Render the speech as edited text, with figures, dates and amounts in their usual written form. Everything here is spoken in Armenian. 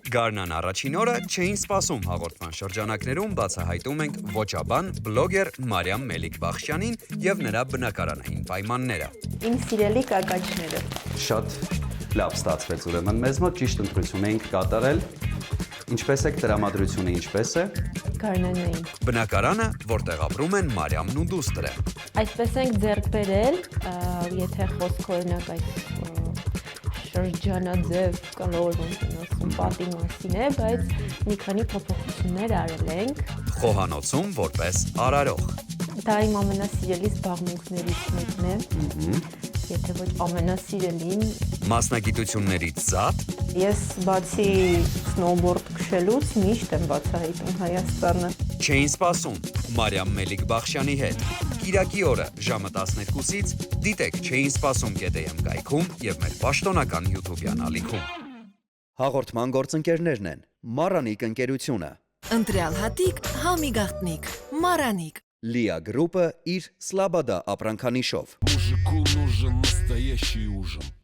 Գարնան առաջին օրը չէին սպասում հաղորդման շրջանակներում բացահայտում ենք ոճաբան, բլոգեր Մարիամ Մելիք-Բախշյանին եւ նրա բնակարանային պայմանները։ Իմ սիրելի կակաչները։ Շատ լավ ստացվեց ուրեմն մեզ մոտ ճիշտ ընտրություն էինք կատարել։ Ինչպես եք տրամադրությունը ինչպես է։ Գարնանային։ Բնակարանը, որտեղ ապրում են Մարիամն ու դուստրը։ Այսպես ենք ձեռք բերել, եթե խոսք օրինակ այդ շրջանաձև կլոր ասում պատի մասին է, բայց մի քանի փոփոխություններ արել ենք։ Խոհանոցում որպես արարող։ Դա իմ ամենասիրելի զբաղմունքներից մեկն է։ Եթե ոչ ամենասիրելին։ Մասնագիտություններից զատ։ Ես բացի սնոուբորդ քշելուց միշտ եմ բացահայտում Հայաստանը։ Չէին սպասում Մարիամ Մելիք-Բախշյանի հետ։ Կիրակի օրը ժամը 12-ից դիտեք Չէին սպասում GTM կայքում եւ մեր պաշտոնական YouTube-յան ալիքում։ Հաղորդման գործընկերներն են Մարանիկ ընկերությունը, Ընտրյալ հատիկ, համի գաղտնիք, Մարանիկ։ Լիա գրուպը իր Սլաբադա ապրանքանիշով։ Мужику нужен настоящий ужин.